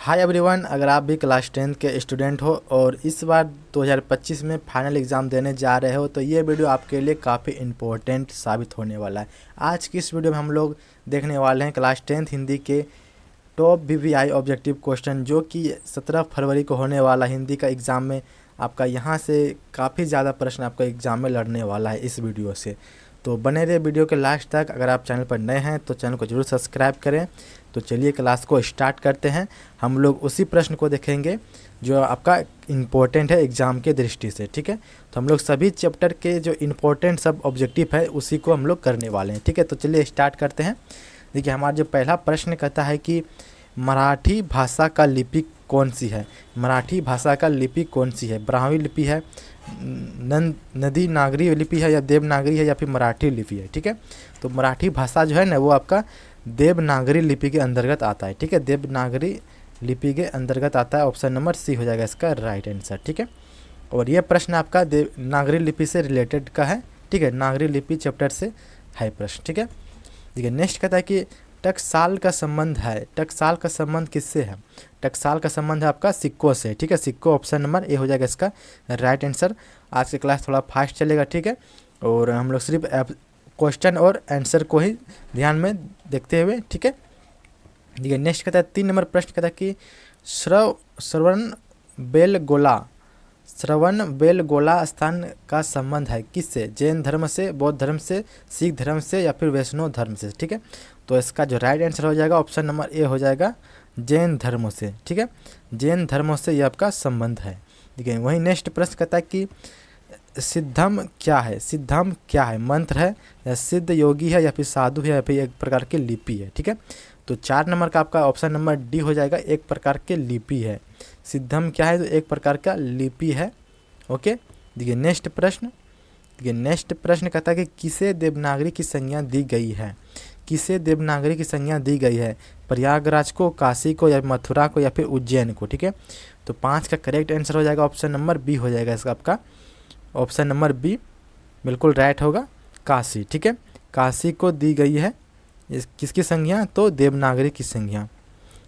Hi everyone, अगर आप भी क्लास 10 के स्टूडेंट हो और इस बार 2025 में फाइनल एग्ज़ाम देने जा रहे हो तो ये वीडियो आपके लिए काफ़ी इम्पोर्टेंट साबित होने वाला है। आज की इस वीडियो में हम लोग देखने वाले हैं क्लास 10 हिंदी के टॉप वीवीआई ऑब्जेक्टिव क्वेश्चन, जो कि 17 फरवरी को होने वाला हिंदी का एग्ज़ाम में आपका यहाँ से काफ़ी ज़्यादा प्रश्न आपका एग्ज़ाम में लड़ने वाला है इस वीडियो से। तो बने रहे वीडियो के लास्ट तक। अगर आप चैनल पर नए हैं तो चैनल को जरूर सब्सक्राइब करें। तो चलिए क्लास को स्टार्ट करते हैं। हम लोग उसी प्रश्न को देखेंगे जो आपका इम्पोर्टेंट है एग्ज़ाम के दृष्टि से, ठीक है। तो हम लोग सभी चैप्टर के जो इम्पोर्टेंट सब ऑब्जेक्टिव है उसी को हम लोग करने वाले हैं, ठीक है। तो चलिए स्टार्ट करते हैं। देखिए, हमारा जो पहला प्रश्न कहता है कि मराठी भाषा का लिपि कौन सी है। मराठी भाषा का लिपि कौन सी है? ब्राह्मी लिपि है, नदी नागरी लिपि है, या देवनागरी है, या फिर मराठी लिपि है, ठीक है। तो मराठी भाषा जो है ना वो आपका देवनागरी लिपि के अंतर्गत आता है, ठीक है। देवनागरी लिपि के अंतर्गत आता है। ऑप्शन नंबर सी हो जाएगा इसका राइट आंसर, ठीक है। और ये प्रश्न आपका देवनागरी लिपि से रिलेटेड का है, ठीक है। नागरी लिपि चैप्टर से है प्रश्न, ठीक है। देखिए, नेक्स्ट कहता है कि टकसाल का संबंध है। टकसाल का संबंध किससे है? टकसाल का संबंध है आपका सिक्कों से, ठीक है। सिक्को ऑप्शन नंबर ए हो जाएगा इसका राइट आंसर। आज की क्लास थोड़ा फास्ट चलेगा, ठीक है। और हम लोग सिर्फ क्वेश्चन और आंसर को ही ध्यान में देखते हुए, ठीक है। देखिए, नेक्स्ट कहता है 3 नंबर प्रश्न कहता है कि श्रवण बेलगोला स्थान का संबंध है किससे? जैन धर्म से, बौद्ध धर्म से, सिख धर्म से, या फिर वैष्णव धर्म से, ठीक है। तो इसका जो राइट आंसर हो जाएगा ऑप्शन नंबर ए हो जाएगा जैन धर्मों से, ठीक है। जैन धर्मों से ये आपका संबंध है। देखिए, वही नेक्स्ट प्रश्न कहता है कि सिद्धम क्या है? सिद्धम क्या है? मंत्र है, या सिद्ध योगी है, या फिर साधु है, या फिर एक प्रकार की लिपि है, ठीक है। तो 4 नंबर का आपका ऑप्शन नंबर डी हो जाएगा, एक प्रकार के लिपि है। सिद्धम क्या है? तो एक प्रकार का लिपि है, ओके। देखिए, नेक्स्ट प्रश्न कहता है कि किसे देवनागरी की संज्ञा दी गई है? किसे देवनागरी की संज्ञा दी गई है? प्रयागराज को, काशी को, या मथुरा को, या फिर उज्जैन को, ठीक है। तो 5 का करेक्ट आंसर हो जाएगा ऑप्शन नंबर बी हो जाएगा इसका आपका। ऑप्शन नंबर बी बिल्कुल राइट होगा, काशी, ठीक है। काशी को दी गई है किसकी संज्ञा? तो देवनागरी की संज्ञा।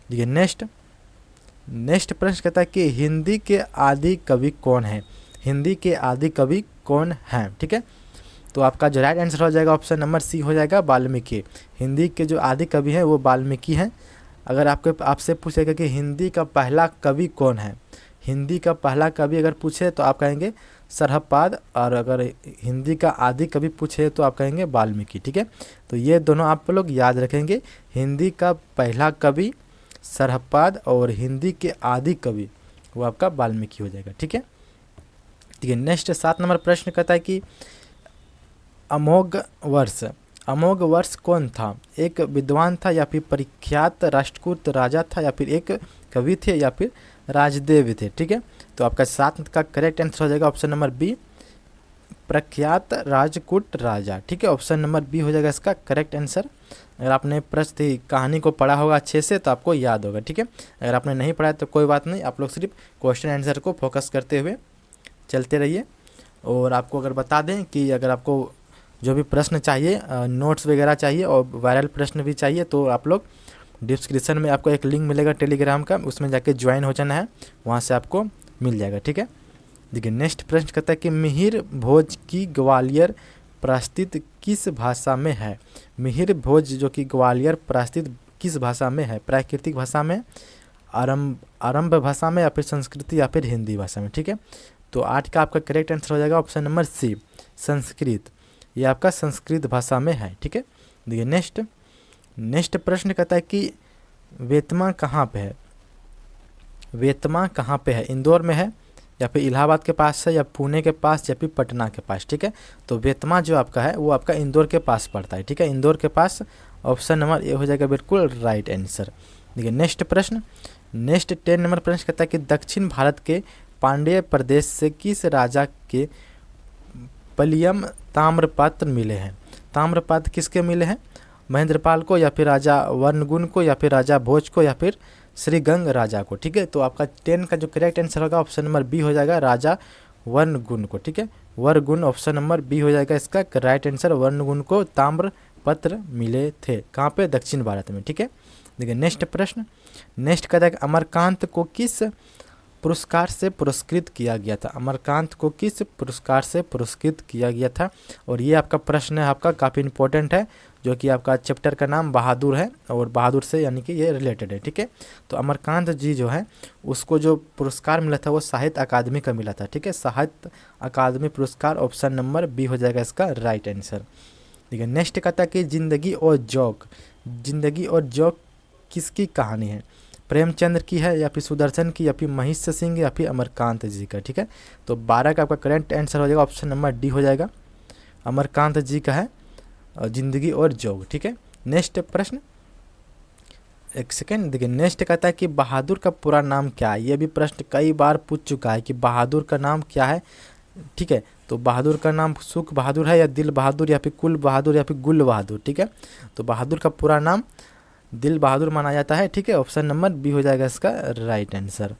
देखिए, नेक्स्ट प्रश्न कहता है कि हिंदी के आदि कवि कौन है? हिंदी के आदि कवि कौन है, ठीक है। तो आपका जो राइट आंसर हो जाएगा ऑप्शन नंबर सी हो जाएगा वाल्मीकि। हिंदी के जो आदि कवि हैं वो वाल्मीकि हैं। अगर आपसे पूछेगा कि हिंदी का पहला कवि कौन है, हिंदी का पहला कवि अगर पूछे तो आप कहेंगे सरहपाद, और अगर हिंदी का आदि कवि पूछे तो आप कहेंगे वाल्मीकि, ठीक है। तो ये दोनों आप लोग याद रखेंगे, हिंदी का पहला कवि सरहपाद और हिंदी के आदि कवि वो आपका वाल्मीकि हो जाएगा, ठीक है। ठीक है, नेक्स्ट 7 नंबर प्रश्न कहता है कि अमोघ वर्ष कौन था? एक विद्वान था, या फिर प्रख्यात राष्ट्रकूट राजा था, या फिर एक कवि थे, या फिर राजदेव थे, ठीक है। तो आपका 7 का करेक्ट आंसर हो जाएगा ऑप्शन नंबर बी, प्रख्यात राजकूट राजा, ठीक है। ऑप्शन नंबर बी हो जाएगा इसका करेक्ट आंसर। अगर आपने प्रश्न कहानी को पढ़ा होगा अच्छे से तो आपको याद होगा, ठीक है। अगर आपने नहीं पढ़ा तो कोई बात नहीं, आप लोग सिर्फ क्वेश्चन आंसर को फोकस करते हुए चलते रहिए। और आपको अगर बता दें कि अगर आपको जो भी प्रश्न चाहिए, नोट्स वगैरह चाहिए और वायरल प्रश्न भी चाहिए, तो आप लोग डिस्क्रिप्शन में आपको एक लिंक मिलेगा टेलीग्राम का, उसमें जाके ज्वाइन हो जाना है, वहाँ से आपको मिल जाएगा, ठीक है। देखिए, नेक्स्ट प्रश्न कहता है कि मिहिर भोज की ग्वालियर प्रस्थित किस भाषा में है? मिहिर भोज जो कि ग्वालियर प्रस्थित किस भाषा में है? प्राकृतिक भाषा में, आरंभ भाषा में, या फिर संस्कृति, या फिर हिंदी भाषा में, ठीक है। तो 8 का आपका करेक्ट आंसर हो जाएगा ऑप्शन नंबर सी, संस्कृत। ये आपका संस्कृत भाषा में है, ठीक है। देखिए, नेक्स्ट प्रश्न कहता है कि वेतमा कहाँ पे है? वेतमा कहाँ पे है? इंदौर में है, या फिर इलाहाबाद के पास है, या पुणे के पास, या फिर पटना के पास, ठीक है। तो वेतमा जो आपका है वो आपका इंदौर के पास पड़ता है, ठीक है। इंदौर के पास ऑप्शन नंबर ए हो जाएगा बिल्कुल राइट आंसर। देखिए, नेक्स्ट 10 नंबर प्रश्न कहता है कि दक्षिण भारत के पांड्य प्रदेश से किस राजा के पलियम ताम्रपत्र मिले हैं? ताम्रपत्र किसके मिले हैं? महेंद्रपाल को, या फिर राजा वर्णगुण को, या फिर राजा भोज को, या फिर श्रीगंग राजा को, ठीक है। तो आपका 10 का जो करेक्ट आंसर होगा ऑप्शन नंबर बी हो जाएगा, राजा वर्णगुण को, ठीक है। वर्णगुण ऑप्शन नंबर बी हो जाएगा इसका राइट आंसर। वर्णगुण को ताम्रपत्र मिले थे, कहाँ पे? दक्षिण भारत में, ठीक है। देखिए, नेक्स्ट प्रश्न नेक्स्ट कहता है कि अमरकांत को किस पुरस्कार से पुरस्कृत किया गया था। अमरकांत को किस पुरस्कार से पुरस्कृत किया गया था। और ये आपका प्रश्न है, आपका काफ़ी इंपॉर्टेंट है, जो कि आपका चैप्टर का नाम बहादुर है और बहादुर से यानी कि ये रिलेटेड है। ठीक है, तो अमरकांत जी जो है उसको जो पुरस्कार मिला था वो साहित्य अकादमी का मिला था। ठीक है, साहित्य अकादमी पुरस्कार, ऑप्शन नंबर बी हो जाएगा इसका राइट आंसर। ठीक है, नेक्स्ट कहता है कि जिंदगी और जोक, जिंदगी और जोक किसकी कहानी है। प्रेमचंद्र की है या फिर सुदर्शन की या फिर महेश सिंह या फिर अमरकांत जी का। ठीक है, तो 12 का आपका करेक्ट आंसर हो जाएगा ऑप्शन नंबर डी हो जाएगा, अमरकांत जी का है जिंदगी और जोग। ठीक है, नेक्स्ट प्रश्न, एक सेकेंड देखिए, नेक्स्ट कहता है कि बहादुर का पूरा नाम क्या है। ये भी प्रश्न कई बार पूछ चुका है कि बहादुर का नाम क्या है। ठीक है, तो बहादुर का नाम सुख बहादुर है या दिल बहादुर या फिर कुल बहादुर या फिर गुल बहादुर। ठीक है, तो बहादुर का पूरा नाम दिल बहादुर माना जाता है। ठीक है, ऑप्शन नंबर बी हो जाएगा इसका राइट आंसर।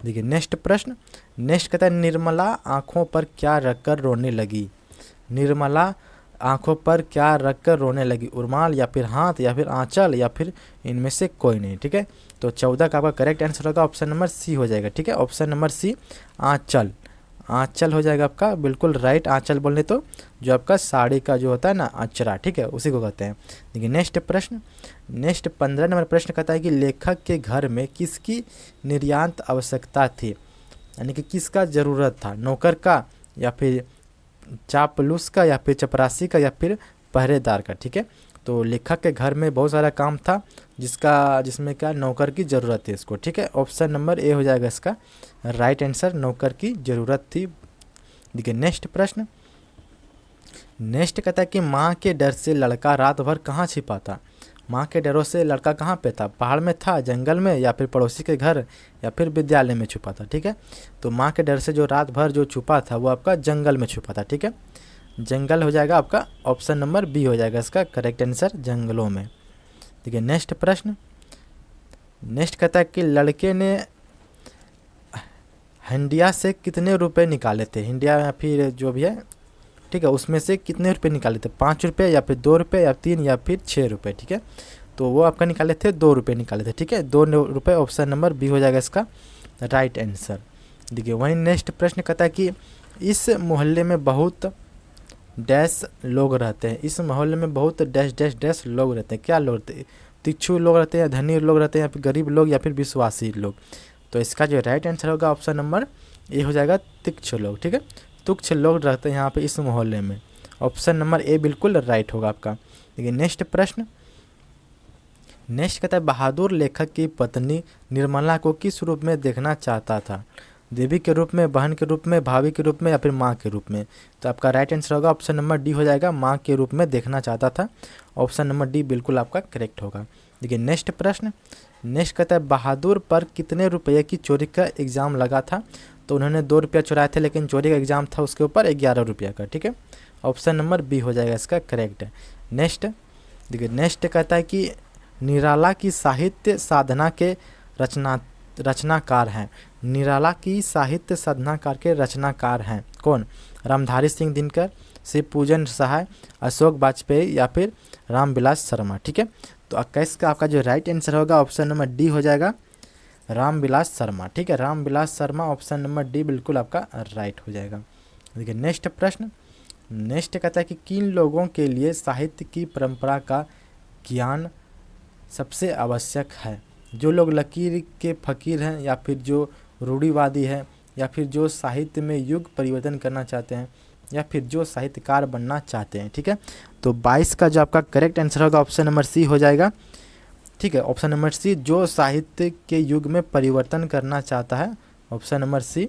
देखिए नेक्स्ट प्रश्न, नेक्स्ट कहता है निर्मला आँखों पर क्या रखकर रोने लगी। निर्मला आँखों पर क्या रखकर रोने लगी, उर्माल या फिर हाथ या फिर आंचल या फिर इनमें से कोई नहीं। ठीक है, तो 14 का आपका करेक्ट आंसर होगा ऑप्शन नंबर सी हो जाएगा। ठीक है, ऑप्शन नंबर सी आंचल, आंचल हो जाएगा आपका बिल्कुल राइट। आंचल बोलने तो जो आपका साड़ी का जो होता है ना अचरा, ठीक है, उसी को कहते हैं। देखिए नेक्स्ट प्रश्न, नेक्स्ट 15 नंबर प्रश्न कहता है कि लेखक के घर में किसकी निर्यात आवश्यकता थी, यानी कि किसका ज़रूरत था, नौकर का या फिर चापलूस का या फिर चपरासी का या फिर पहरेदार का। ठीक है, तो लेखक के घर में बहुत सारा काम था जिसमें क्या नौकर की ज़रूरत थी इसको। ठीक है, ऑप्शन नंबर ए हो जाएगा इसका राइट आंसर, नौकर की ज़रूरत थी। देखिए नेक्स्ट प्रश्न, नेक्स्ट कहता है कि माँ के डर से लड़का रात भर कहाँ छिपा था। माँ के डरों से लड़का कहाँ पे था, पहाड़ में था, जंगल में या फिर पड़ोसी के घर या फिर विद्यालय में छुपा था। ठीक है, तो माँ के डर से जो रात भर जो छुपा था वो आपका जंगल में छुपा था। ठीक है, जंगल हो जाएगा आपका ऑप्शन नंबर बी हो जाएगा इसका करेक्ट आंसर, जंगलों में। देखिए नेक्स्ट प्रश्न, नेक्स्ट कहता है कि लड़के ने हंडिया से कितने रुपए निकाले थे। हंडिया या फिर जो भी है, ठीक है, उसमें से कितने रुपए निकाले थे, 5 रुपये या फिर 2 रुपये या 3 या फिर 6 रुपये। ठीक है, तो वो आपका निकाले थे 2 रुपये निकाले थे। ठीक है, 2 रुपये ऑप्शन नंबर बी हो जाएगा इसका राइट आंसर। देखिए वहीं नेक्स्ट प्रश्न कहता है कि इस मोहल्ले में बहुत डैश लोग रहते हैं। इस मोहल्ले में बहुत डैश डैश डैश लोग रहते हैं। क्या लोग रहते हैं, तिच्छू लोग रहते हैं, धनी लोग रहते हैं या फिर गरीब लोग या फिर विश्वासी लोग। तो इसका जो राइट आंसर होगा ऑप्शन नंबर ए हो जाएगा तिच्छू लोग। ठीक है, तुच्छ लोग रहते हैं यहाँ पे इस मोहल्ले में, ऑप्शन नंबर ए बिल्कुल राइट होगा आपका। देखिए नेक्स्ट प्रश्न, नेक्स्ट कहता है बहादुर लेखक की पत्नी निर्मला को किस रूप में देखना चाहता था, देवी के रूप में, बहन के रूप में, भाभी के रूप में या फिर माँ के रूप में। तो आपका राइट आंसर होगा ऑप्शन नंबर डी हो जाएगा, माँ के रूप में देखना चाहता था, ऑप्शन नंबर डी बिल्कुल आपका करेक्ट होगा। देखिए नेक्स्ट प्रश्न, नेक्स्ट कहता है बहादुर पर कितने रुपये की चोरी का एग्ज़ाम लगा था। तो उन्होंने 2 रुपया चुराए थे, लेकिन चोरी का एग्ज़ाम था उसके ऊपर 11 रुपया का। ठीक है, ऑप्शन नंबर बी हो जाएगा इसका करेक्ट। नेक्स्ट देखिए, नेक्स्ट कहता है कि निराला की साहित्य साधना के रचनाकार हैं। निराला की साहित्य साधनाकार के रचनाकार हैं कौन, रामधारी सिंह दिनकर, शिव पूजन सहाय, अशोक वाजपेयी या फिर रामविलास शर्मा। ठीक है, तो 21 का आपका जो राइट आंसर होगा ऑप्शन नंबर डी हो जाएगा, रामविलास शर्मा। ठीक है, Ramvilas Sharma option number D बिल्कुल आपका राइट हो जाएगा। देखिए नेक्स्ट प्रश्न, नेक्स्ट कहता है कि किन लोगों के लिए साहित्य की परंपरा का ज्ञान सबसे आवश्यक है। जो लोग लकीर के फ़कीर हैं या फिर जो रूढ़िवादी है या फिर जो साहित्य में युग परिवर्तन करना चाहते हैं या फिर जो साहित्यकार बनना चाहते हैं। ठीक है, तो 22 का जो आपका करेक्ट आंसर होगा ऑप्शन नंबर सी हो जाएगा। ठीक है, ऑप्शन नंबर सी, जो साहित्य के युग में परिवर्तन करना चाहता है, ऑप्शन नंबर सी,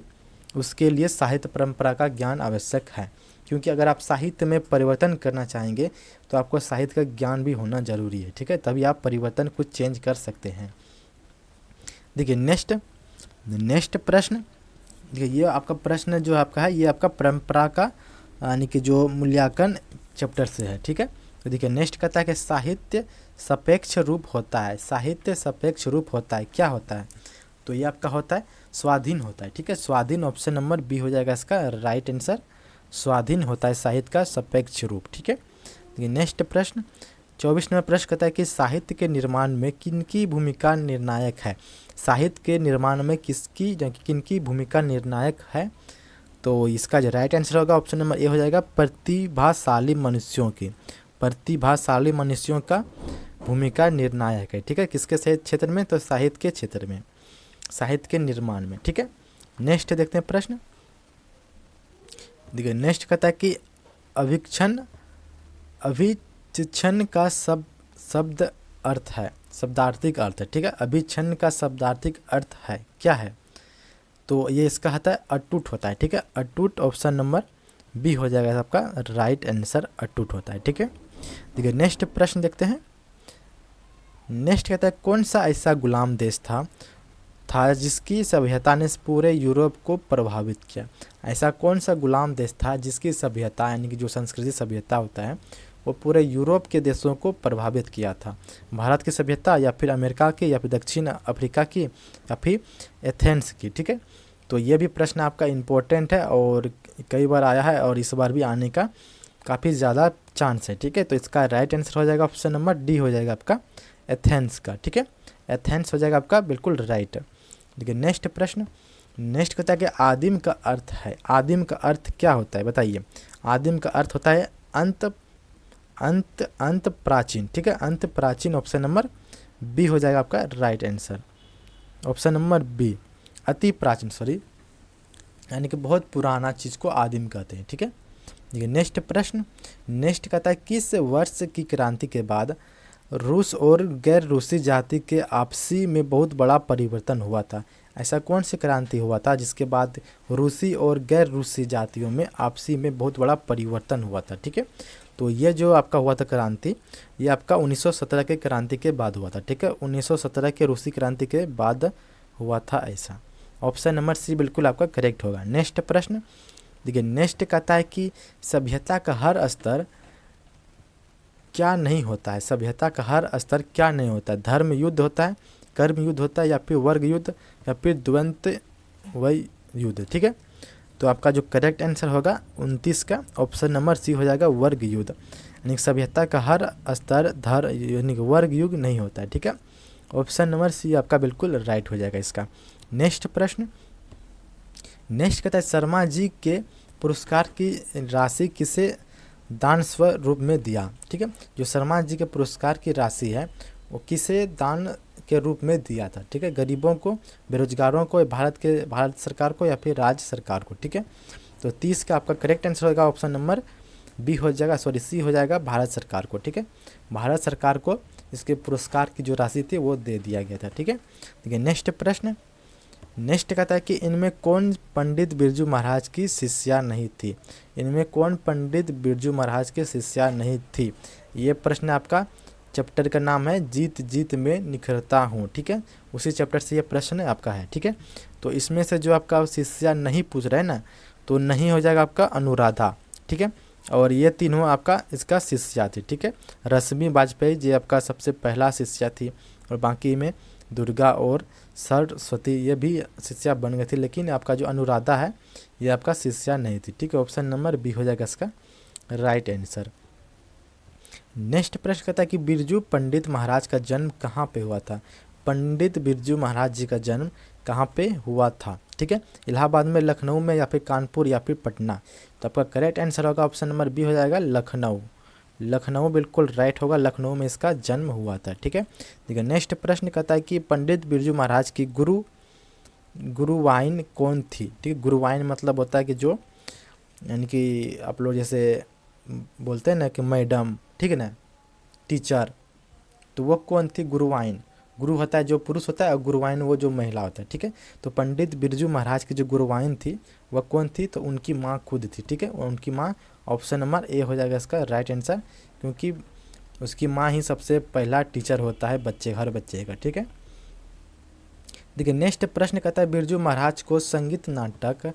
उसके लिए साहित्य परंपरा का ज्ञान आवश्यक है। क्योंकि अगर आप साहित्य में परिवर्तन करना चाहेंगे तो आपको साहित्य का ज्ञान भी होना ज़रूरी है। ठीक है, तभी आप परिवर्तन कुछ चेंज कर सकते हैं। देखिए नेक्स्ट प्रश्न, देखिए ये आपका प्रश्न जो आपका है ये आपका परंपरा का यानी कि जो मूल्यांकन चैप्टर से है। ठीक है, तो देखिए नेक्स्ट कहता है कि साहित्य सापेक्ष रूप होता है। साहित्य सापेक्ष रूप होता है, क्या होता है, तो ये आपका होता है स्वाधीन होता है। ठीक है, स्वाधीन ऑप्शन नंबर बी हो जाएगा इसका राइट आंसर, स्वाधीन होता है साहित्य का सापेक्ष रूप। ठीक है, देखिए नेक्स्ट प्रश्न, 24 नंबर प्रश्न कहता है कि साहित्य के निर्माण में किनकी भूमिका निर्णायक है। साहित्य के निर्माण में किनकी भूमिका निर्णायक है। तो इसका जो राइट आंसर होगा ऑप्शन नंबर ए हो जाएगा प्रतिभाशाली मनुष्यों की। प्रतिभाशाली मनुष्यों का भूमिका निर्णायक है। ठीक है, किसके क्षेत्र में, तो साहित्य के क्षेत्र में, साहित्य के निर्माण में। ठीक है, नेक्स्ट देखते हैं प्रश्न। देखिए नेक्स्ट कहता है कि अभिच्छन्न का शब्द अर्थ है, शब्दार्थिक अर्थ है। ठीक है, अभिच्छन्न का शब्दार्थिक अर्थ है क्या है। तो ये इसका होता है अटूट होता है। ठीक है, अटूट ऑप्शन नंबर बी हो जाएगा आपका राइट आंसर, अटूट होता है। ठीक है, देखिए नेक्स्ट प्रश्न देखते हैं। नेक्स्ट कहता है कौन सा ऐसा गुलाम देश था जिसकी सभ्यता ने पूरे यूरोप को प्रभावित किया। ऐसा कौन सा गुलाम देश था जिसकी सभ्यता यानी कि जो संस्कृति सभ्यता होता है वो पूरे यूरोप के देशों को प्रभावित किया था। भारत की सभ्यता या फिर अमेरिका की या फिर दक्षिण अफ्रीका की या फिर एथेंस की। ठीक है, तो ये भी प्रश्न आपका इम्पोर्टेंट है और कई बार आया है और इस बार भी आने का काफ़ी ज़्यादा चांस है। ठीक है, तो इसका राइट आंसर हो जाएगा ऑप्शन नंबर डी हो जाएगा आपका एथेंस का। ठीक है, एथेंस हो जाएगा आपका बिल्कुल राइट। देखिए नेक्स्ट प्रश्न। नेक्स्ट कहता है कि आदिम का अर्थ है, आदिम का अर्थ क्या होता है बताइए। आदिम का अर्थ होता है अंत प्राचीन। ठीक है, अंत प्राचीन ऑप्शन नंबर बी हो जाएगा आपका right answer, option number B अति प्राचीन, सॉरी, यानी कि बहुत पुराना चीज़ को आदिम कहते हैं। ठीक है, देखिए नेक्स्ट प्रश्न। नेक्स्ट कहता है किस वर्ष की क्रांति के बाद रूस और गैर रूसी जाति के आपसी में बहुत बड़ा परिवर्तन हुआ था। ऐसा कौन सी क्रांति हुआ था जिसके बाद रूसी और गैर रूसी जातियों में आपसी में बहुत बड़ा परिवर्तन हुआ था। ठीक है, तो ये जो आपका हुआ था क्रांति, ये आपका 1917 के क्रांति के बाद हुआ था। ठीक है, 1917 के रूसी क्रांति के बाद हुआ था ऐसा। ऑप्शन नंबर सी बिल्कुल आपका करेक्ट होगा। नेक्स्ट प्रश्न देखिए। नेक्स्ट कहता है कि सभ्यता का हर स्तर क्या नहीं होता है। सभ्यता का हर स्तर क्या नहीं होता है। धर्म युद्ध होता है, कर्म युद्ध होता है, या फिर वर्ग युद्ध, या फिर द्वंद्व वय युद्ध। ठीक है, तो आपका जो करेक्ट आंसर होगा 29 का ऑप्शन नंबर सी हो जाएगा वर्ग युद्ध। यानी सभ्यता का हर स्तर यानी कि वर्ग युग नहीं होता है। ठीक है, ऑप्शन नंबर सी आपका बिल्कुल राइट हो जाएगा इसका। नेक्स्ट प्रश्न। नेक्स्ट कहता है शर्मा जी के पुरस्कार की राशि किसे दान स्वरूप में दिया। ठीक है, जो शर्मा जी के पुरस्कार की राशि है वो किसे दान के रूप में दिया था। ठीक है, गरीबों को, बेरोजगारों को, भारत सरकार को, या फिर राज्य सरकार को। ठीक है, तो 30 का आपका करेक्ट आंसर होगा ऑप्शन नंबर बी हो जाएगा, सॉरी सी हो जाएगा भारत सरकार को। ठीक है, भारत सरकार को इसके पुरस्कार की जो राशि थी वो दे दिया गया था। ठीक है, देखिए नेक्स्ट प्रश्न। नेक्स्ट कहता है कि इनमें कौन पंडित बिरजू महाराज की शिष्या नहीं थी। इनमें कौन पंडित बिरजू महाराज की शिष्या नहीं थी। ये प्रश्न आपका चैप्टर का नाम है जीत जीत में निखरता हूँ। ठीक है, उसी चैप्टर से ये प्रश्न आपका है। ठीक है, तो इसमें से जो आपका शिष्या नहीं पूछ रहे हैं ना, तो नहीं हो जाएगा आपका अनुराधा। ठीक है, और ये तीनों आपका इसका शिष्या थी। ठीक है, रश्मि वाजपेयी जी आपका सबसे पहला शिष्या थी, और बाकी में दुर्गा और सरस्वती ये भी शिष्या बन गई थी, लेकिन आपका जो अनुराधा है ये आपका शिष्या नहीं थी। ठीक है, ऑप्शन नंबर बी हो जाएगा इसका राइट आंसर। नेक्स्ट प्रश्न कहता है कि बिरजू पंडित महाराज का जन्म कहाँ पे हुआ था। पंडित बिरजू महाराज जी का जन्म कहाँ पे हुआ था। ठीक है, इलाहाबाद में, लखनऊ में, या फिर कानपुर, या फिर पटना। तो आपका करेक्ट आंसर होगा ऑप्शन नंबर बी हो जाएगा लखनऊ। लखनऊ बिल्कुल राइट होगा, लखनऊ में इसका जन्म हुआ था। ठीक है, देखिए नेक्स्ट प्रश्न कहता है कि पंडित बिरजू महाराज की गुरुवाइन कौन थी। ठीक है, गुरुवाइन मतलब होता है कि जो, यानी कि आप लोग जैसे बोलते हैं ना कि मैडम, ठीक है ना, टीचर, तो वो कौन थी गुरुवाइन। गुरु होता है जो पुरुष होता है और गुरुवाइन वो जो महिला होता है। ठीक है, तो पंडित बिरजू महाराज की जो गुरुवाइन थी वह कौन थी, तो उनकी माँ खुद थी। ठीक है, उनकी माँ, ऑप्शन नंबर ए हो जाएगा इसका राइट आंसर, क्योंकि उसकी माँ ही सबसे पहला टीचर होता है हर बच्चे का। ठीक है, देखिए नेक्स्ट प्रश्न कहता है बिरजू महाराज को संगीत नाटक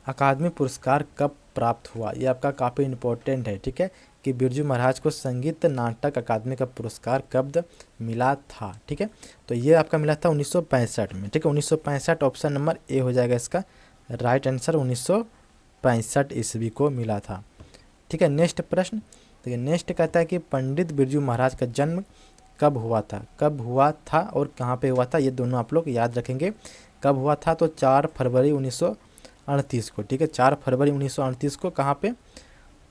अकादमी पुरस्कार कब प्राप्त हुआ। ये आपका काफ़ी इम्पोर्टेंट है। ठीक है, कि बिरजू महाराज को संगीत नाटक अकादमी का पुरस्कार कब मिला था। ठीक है, तो ये आपका मिला था 1965 में। ठीक है, 1965 ऑप्शन नंबर ए हो जाएगा इसका राइट आंसर, 1965 ईस्वी को मिला था। ठीक है, नेक्स्ट प्रश्न। देखिए नेक्स्ट कहता है कि पंडित बिरजू महाराज का जन्म कब हुआ था, कब हुआ था और कहाँ पे हुआ था, ये दोनों आप लोग याद रखेंगे। कब हुआ था तो 4 फरवरी 1938 को, ठीक है, 4 फरवरी 1938 को। कहाँ पे,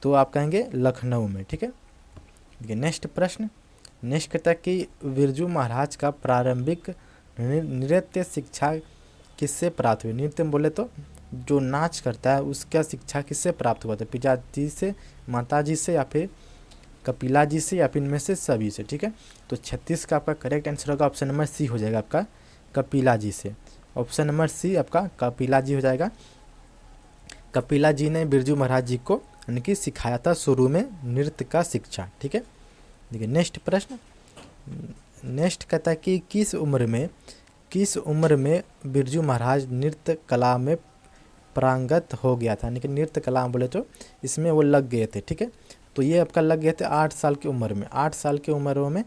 तो आप कहेंगे लखनऊ में, ठीक है। देखिए नेक्स्ट प्रश्न, नेक्स्ट कहता है कि बिरजू महाराज का प्रारंभिक नृत्य शिक्षा किससे प्राप्त हुई। नृत्य में बोले तो जो नाच करता है उसका शिक्षा किससे प्राप्त हुआ था, पिताजी से, माताजी से, या फिर कपिला जी से, या फिर इनमें से सभी से, ठीक है। तो 36 का आपका करेक्ट आंसर होगा ऑप्शन नंबर सी हो जाएगा आपका, कपिला जी से। ऑप्शन नंबर सी आपका कपिला जी हो जाएगा। कपिला जी ने बिरजू महाराज जी को यानी कि सिखाया था शुरू में नृत्य का शिक्षा, ठीक है। देखिए नेक्स्ट प्रश्न, नेक्स्ट कहता है कि किस उम्र में बिरजू महाराज नृत्य कला में पारंगत हो गया था, यानी कि नृत्य कला बोले तो इसमें वो लग गए थे, ठीक है। तो ये आपका लग गए थे 8 साल की उम्र में, 8 साल की उम्र में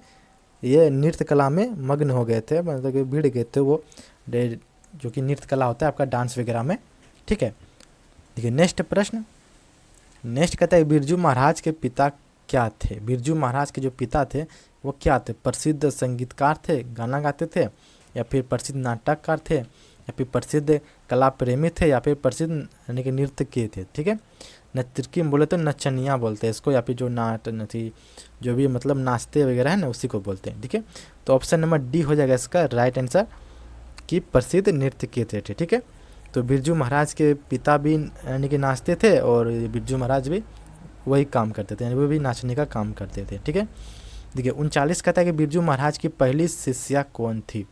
ये नृत्य कला में मग्न हो गए थे, मतलब कि भिड़ गए थे वो, जो कि नृत्य कला होता है आपका डांस वगैरह में, ठीक है। देखिए नेक्स्ट प्रश्न, नेक्स्ट कहता है बिरजू महाराज के पिता क्या थे। बिरजू महाराज के जो पिता थे वो क्या थे, प्रसिद्ध संगीतकार थे, गाना गाते थे, या फिर प्रसिद्ध नाटककार थे, या फिर प्रसिद्ध कला प्रेमी थे, या फिर प्रसिद्ध यानी कि नृत्यकी थे, ठीक है। नर्तकी बोले तो नचनिया बोलते हैं इसको, या फिर जो नची जो भी मतलब नाचते वगैरह है ना उसी को बोलते हैं, ठीक है। तो ऑप्शन नंबर डी हो जाएगा इसका राइट आंसर कि प्रसिद्ध नृत्यकी थे, ठीक है। तो बिरजू महाराज के पिता भी यानी कि नाचते थे और बिरजू महाराज भी वही काम करते थे, यानी वो भी नाचने का काम करते थे, ठीक है। देखिए 39 कहता है कि बिरजू महाराज की पहली शिष्या कौन थी।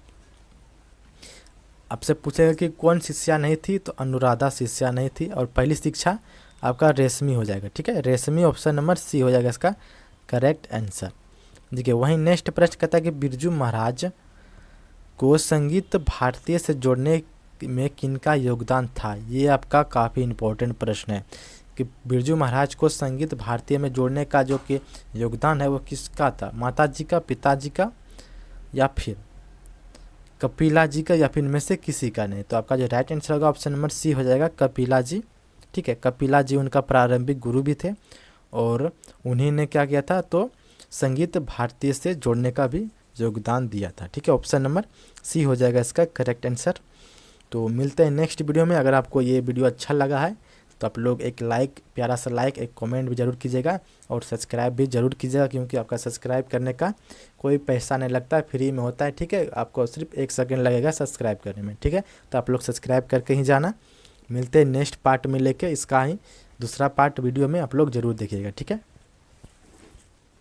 आपसे पूछेगा कि कौन शिष्या नहीं थी, तो अनुराधा शिष्या नहीं थी, और पहली शिक्षा आपका रेशमी हो जाएगा, ठीक है। रेशमी ऑप्शन नंबर सी हो जाएगा इसका करेक्ट आंसर। देखिए वहीं नेक्स्ट प्रश्न कहता है कि बिरजू महाराज को संगीत भारतीय से जोड़ने में किनका योगदान था। ये आपका काफ़ी इम्पोर्टेंट प्रश्न है कि बिरजू महाराज को संगीत भारतीय में जोड़ने का जो कि योगदान है वो किसका था, माताजी का, पिताजी का, या फिर कपिला जी का, या फिर इनमें से किसी का नहीं। तो आपका जो राइट आंसर होगा ऑप्शन नंबर सी हो जाएगा कपिला जी, ठीक है। कपिला जी उनका प्रारंभिक गुरु भी थे और उन्हीं ने क्या किया था, तो संगीत भारतीय से जोड़ने का भी योगदान दिया था, ठीक है। ऑप्शन नंबर सी हो जाएगा इसका करेक्ट आंसर। तो मिलते हैं नेक्स्ट वीडियो में। अगर आपको ये वीडियो अच्छा लगा है तो आप लोग एक लाइक, प्यारा सा लाइक, एक कमेंट भी ज़रूर कीजिएगा और सब्सक्राइब भी ज़रूर कीजिएगा, क्योंकि आपका सब्सक्राइब करने का कोई पैसा नहीं लगता है, फ्री में होता है, ठीक है। आपको सिर्फ 1 सेकंड लगेगा सब्सक्राइब करने में, ठीक है। तो आप लोग सब्सक्राइब करके ही जाना। मिलते हैं नेक्स्ट पार्ट में लेके, इसका ही दूसरा पार्ट वीडियो में आप लोग ज़रूर देखिएगा, ठीक है।